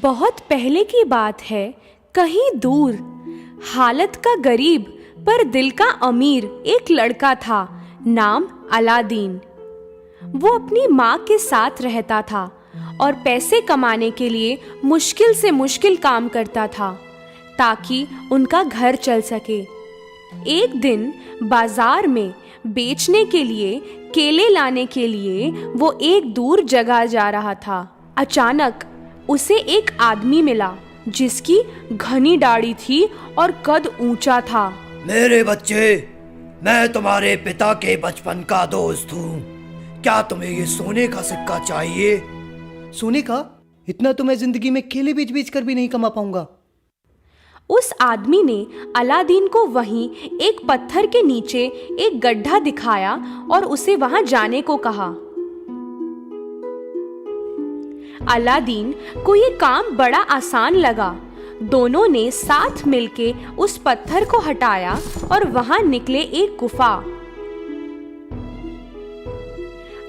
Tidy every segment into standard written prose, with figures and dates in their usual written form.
बहुत पहले की बात है, कहीं दूर, हालत का गरीब पर दिल का अमीर एक लड़का था, नाम अलादीन। वो अपनी माँ के साथ रहता था और पैसे कमाने के लिए मुश्किल से मुश्किल काम करता था ताकि उनका घर चल सके। एक दिन बाजार में बेचने के लिए केले लाने के लिए वो एक दूर जगह जा रहा था। अचानक उसे एक आदमी मिला जिसकी घनी दाढ़ी थी और कद ऊंचा था। मेरे बच्चे, मैं तुम्हारे पिता के बचपन का दोस्त हूँ। क्या तुम्हें ये सोने का सिक्का चाहिए? सोने का? इतना तो मैं जिंदगी में केले बेच बेच कर भी नहीं कमा पाऊंगा। उस आदमी ने अलादीन को वहीं एक पत्थर के नीचे एक गड्ढा दिखाया और उसे वहां जाने को कहा। अलादीन को ये काम बड़ा आसान लगा। दोनों ने साथ मिलके उस पत्थर को हटाया और वहां निकले एक गुफा।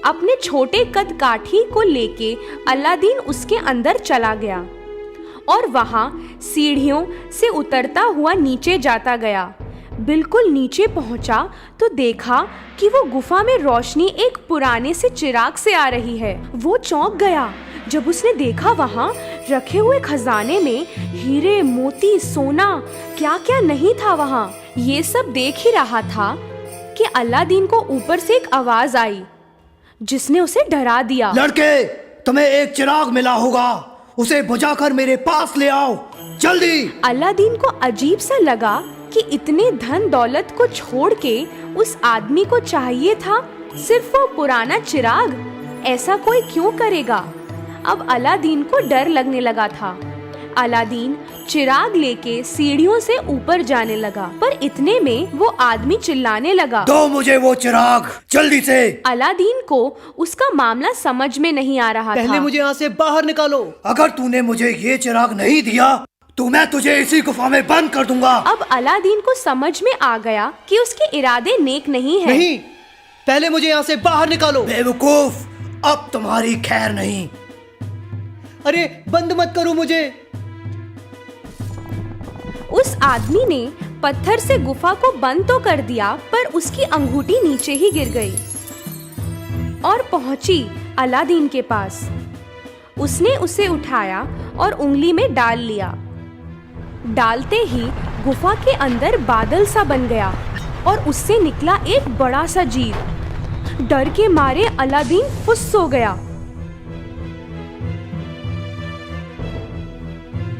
अपने छोटे कद काठी को लेके अलादीन उसके अंदर चला गया और वहां सीढ़ियों से उतरता हुआ नीचे जाता गया। बिल्कुल नीचे पहुंचा तो देखा कि वो गुफा में रोशनी एक पुराने से चिराग से आ रही है। वो चौंक गया जब उसने देखा वहां रखे हुए खजाने में हीरे, मोती, सोना, क्या क्या नहीं था वहां। ये सब देख ही रहा था कि अलादीन को ऊपर से एक आवाज आई जिसने उसे डरा दिया। लड़के, तुम्हें एक चिराग मिला होगा, उसे बुझाकर मेरे पास ले आओ, जल्दी। अलादीन को अजीब सा लगा कि इतने धन दौलत को छोड़ के उस आदमी को चाहिए था सिर्फ वो पुराना चिराग। ऐसा कोई क्यों करेगा? अब अलादीन को डर लगने लगा था। अलादीन चिराग लेके सीढ़ियों से ऊपर जाने लगा, पर इतने में वो आदमी चिल्लाने लगा, दो मुझे वो चिराग, जल्दी से। अलादीन को उसका मामला समझ में नहीं आ रहा था। पहले मुझे यहाँ से बाहर निकालो। अगर तूने मुझे ये चिराग नहीं दिया तो मैं तुझे इसी गुफा में बंद कर दूंगा। अब अलादीन को समझ में आ गया कि उसके इरादे नेक नहीं है। नहीं, पहले मुझे यहाँ से बाहर निकालो। बेवकूफ, अब तुम्हारी खैर नहीं। अरे बंद मत करो मुझे। उस आदमी ने पत्थर से गुफा को बंद तो कर दिया, पर उसकी अंगूठी नीचे ही गिर गई और पहुंची अलादीन के पास। उसने उसे उठाया और उंगली में डाल लिया। डालते ही गुफा के अंदर बादल सा बन गया और उससे निकला एक बड़ा सा जीव। डर के मारे अलादीन फुस हो गया।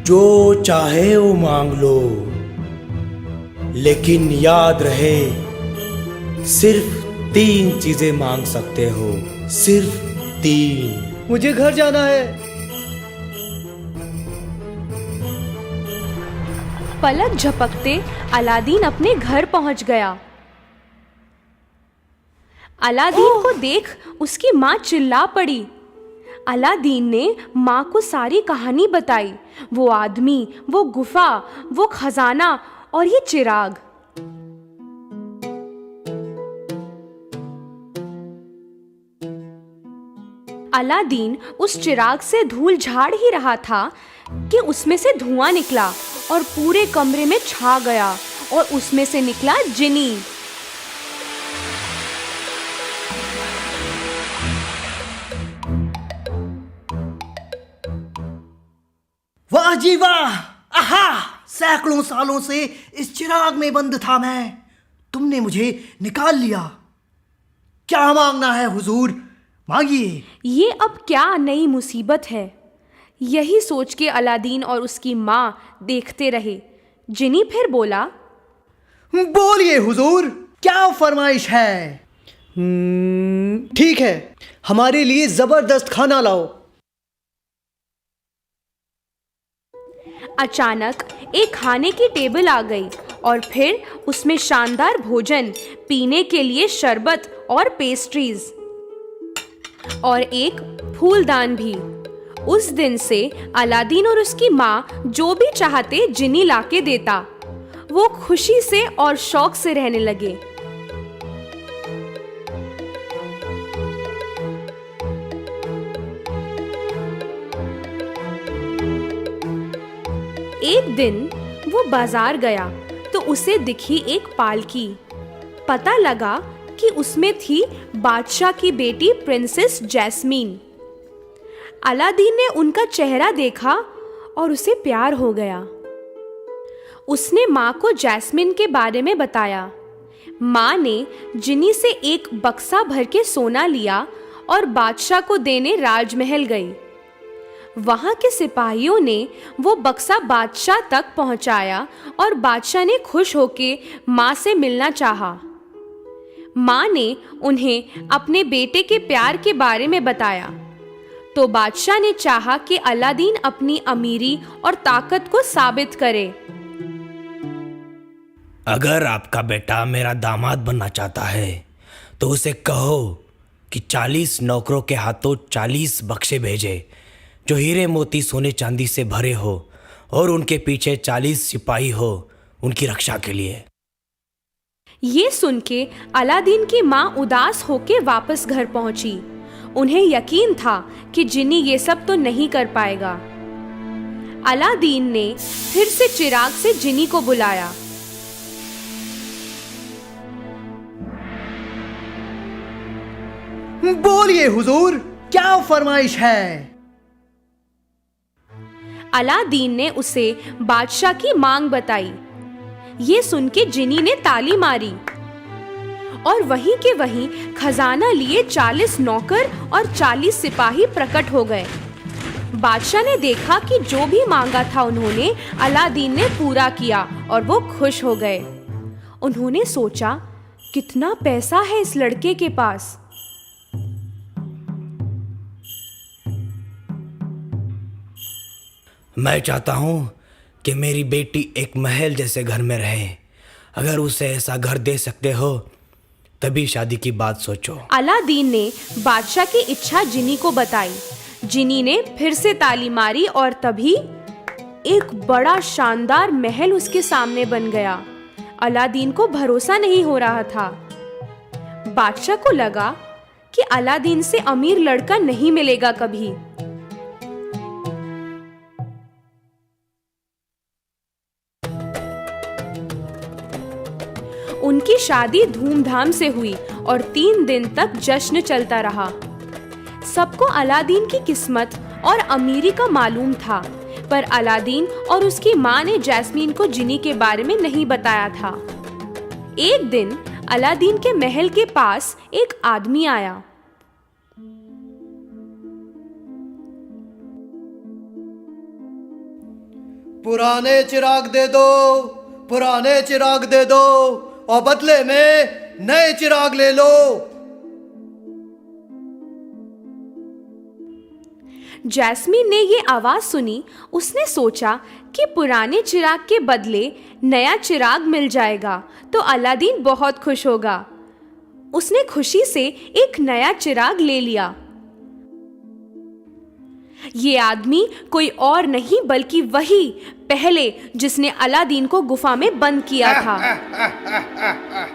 जो चाहे वो मांग लो, लेकिन याद रहे सिर्फ 3 चीजें मांग सकते हो, सिर्फ 3। मुझे घर जाना है। पलक झपकते अलादीन अपने घर पहुंच गया। अलादीन को देख उसकी माँ चिल्ला पड़ी। अलादीन ने माँ को सारी कहानी बताई, वो आदमी, वो गुफा, वो खजाना और ये चिराग। अलादीन उस चिराग से धूल झाड़ ही रहा था कि उसमें से धुआं निकला और पूरे कमरे में छा गया और उसमें से निकला जिनी। वाह जी वाह! आहा! सैकड़ों सालों से इस चिराग में बंद था मैं, तुमने मुझे निकाल लिया। क्या मांगना है हुजूर, मांगिए। ये अब क्या नई मुसीबत है, यही सोच के अलादीन और उसकी माँ देखते रहे। जिनी फिर बोला, बोलिए हुजूर, क्या फरमाइश है? ठीक है, हमारे लिए जबरदस्त खाना लाओ। अचानक एक खाने की टेबल आ गई और फिर उसमें शानदार भोजन, पीने के लिए शरबत और पेस्ट्रीज और एक फूलदान भी। उस दिन से अलादीन और उसकी माँ जो भी चाहते जिनी लाके देता। वो खुशी से और शौक से रहने लगे। एक दिन वो बाजार गया तो उसे दिखी एक पालकी। पता लगा कि उसमें थी बादशाह की बेटी प्रिंसेस जैस्मीन। अलादीन ने उनका चेहरा देखा और उसे प्यार हो गया। उसने माँ को जैस्मिन के बारे में बताया। माँ ने जिनी से एक बक्सा भर के सोना लिया और बादशाह को देने राजमहल गई। वहां के सिपाहियों ने वो बक्सा बादशाह तक पहुंचाया और बादशाह ने खुश होके माँ से मिलना चाहा। माँ ने उन्हें अपने बेटे के प्यार के बारे में बताया तो बादशाह ने चाहा कि अलादीन अपनी अमीरी और ताकत को साबित करे। अगर आपका बेटा मेरा दामाद बनना चाहता है तो उसे कहो कि 40 नौकरों के हाथों 40 बक्से भेजे जो हीरे मोती सोने चांदी से भरे हो और उनके पीछे 40 सिपाही हो उनकी रक्षा के लिए। ये सुन के अलादीन की माँ उदास होके वापस घर पहुंची। उन्हें यकीन था कि जिनी ये सब तो नहीं कर पाएगा। अलादीन ने फिर से चिराग से जिनी को बुलाया। बोलिए हुजूर, क्या फरमाइश है? अलादीन ने उसे बादशाह की मांग बताई। ये सुन के जिनी ने ताली मारी और वहीं के वहीं खजाना लिए 40 नौकर और 40 सिपाही प्रकट हो गए। बादशाह ने देखा कि जो भी मांगा था उन्होंने अलादीन ने पूरा किया और वो खुश हो गए। उन्होंने सोचा, कितना पैसा है इस लड़के के पास। मैं चाहता हूँ कि मेरी बेटी एक महल जैसे घर में रहे। अगर उसे ऐसा घर दे सकते हो तभी शादी की बात सोचो। अलादीन ने बादशाह की इच्छा जिनी को बताई। जिनी ने फिर से ताली मारी और तभी एक बड़ा शानदार महल उसके सामने बन गया। अलादीन को भरोसा नहीं हो रहा था। बादशाह को लगा कि अलादीन से अमीर लड़का नहीं मिलेगा कभी। उनकी शादी धूमधाम से हुई और 3 दिन तक जश्न चलता रहा। सबको अलादीन की किस्मत और अमीरी का मालूम था, पर अलादीन और उसकी माँ ने जैस्मीन को जिनी के बारे में नहीं बताया था। एक दिन अलादीन के महल के पास एक आदमी आया। पुराने चिराग दे दो, पुराने चिराग दे दो और बदले में नए चिराग ले लो। जैस्मीन ने ये आवाज सुनी। उसने सोचा कि पुराने चिराग के बदले नया चिराग मिल जाएगा तो अलादीन बहुत खुश होगा। उसने खुशी से एक नया चिराग ले लिया। ये आदमी कोई और नहीं बल्कि वही पहले जिसने अलादीन को गुफा में बंद किया था।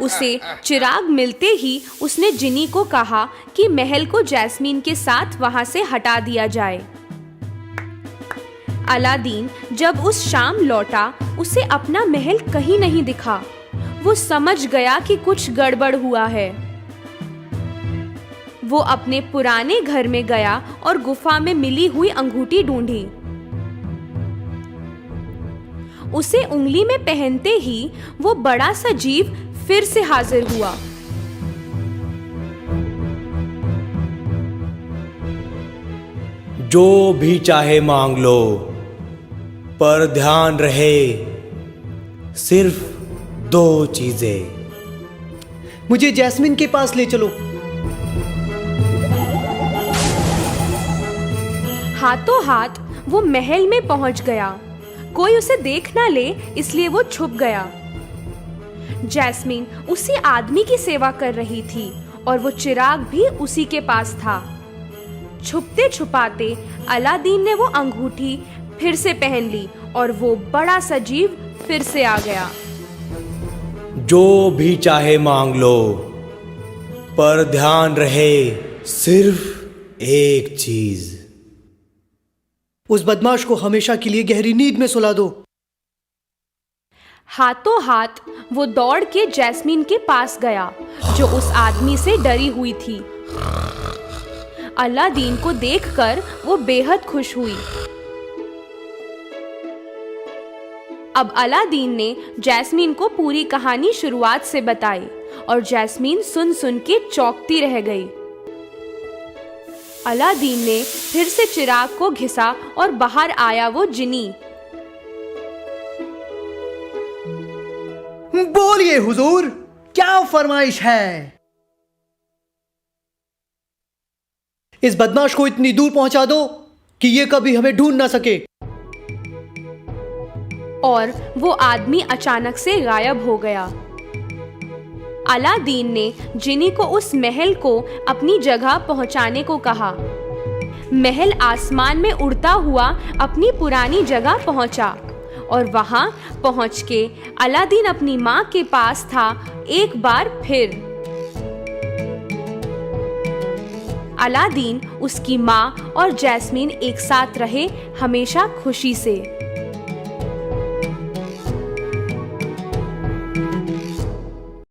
उसे चिराग मिलते ही उसने जिनी को कहा कि महल को जैस्मीन के साथ वहां से हटा दिया जाए। अलादीन जब उस शाम लौटा उसे अपना महल कहीं नहीं दिखा। वो समझ गया कि कुछ गड़बड़ हुआ है। वो अपने पुराने घर में गया और गुफा में मिली हुई अंगूठी ढूंढी। उसे उंगली में पहनते ही वो बड़ा सा जीव फिर से हाजिर हुआ। जो भी चाहे मांग लो, पर ध्यान रहे सिर्फ 2 चीजें। मुझे जैस्मिन के पास ले चलो। हाथों हाथ वो महल में पहुंच गया। कोई उसे देख ना ले इसलिए वो छुप गया। जैस्मीन उसी आदमी की सेवा कर रही थी और वो चिराग भी उसी के पास था। छुपते छुपाते अलादीन ने वो अंगूठी फिर से पहन ली और वो बड़ा सा जीव फिर से आ गया। जो भी चाहे मांग लो, पर ध्यान रहे सिर्फ एक चीज। उस बदमाश को हमेशा के लिए गहरी नींद में सुला दो। हाथों हाथ वो दौड़ के जैस्मीन के पास गया, जो उस आदमी से डरी हुई थी। अलादीन को देखकर वो बेहद खुश हुई। अब अलादीन ने जैस्मीन को पूरी कहानी शुरुआत से बताई और जैस्मीन सुन सुन के चौंकती रह गई। अलादीन ने फिर से चिराग को घिसा और बाहर आया वो जिनी। बोलिए हुजूर, क्या फरमाइश है? इस बदमाश को इतनी दूर पहुंचा दो कि ये कभी हमें ढूंढ ना सके। और वो आदमी अचानक से गायब हो गया। अलादीन ने जिनी को उस महल को अपनी जगह पहुंचाने को कहा। महल आसमान में उड़ता हुआ अपनी पुरानी जगह पहुंचा और वहां पहुंच के अलादीन अपनी मां के पास था एक बार फिर। अलादीन, उसकी मां और जैस्मीन एक साथ रहे हमेशा खुशी से।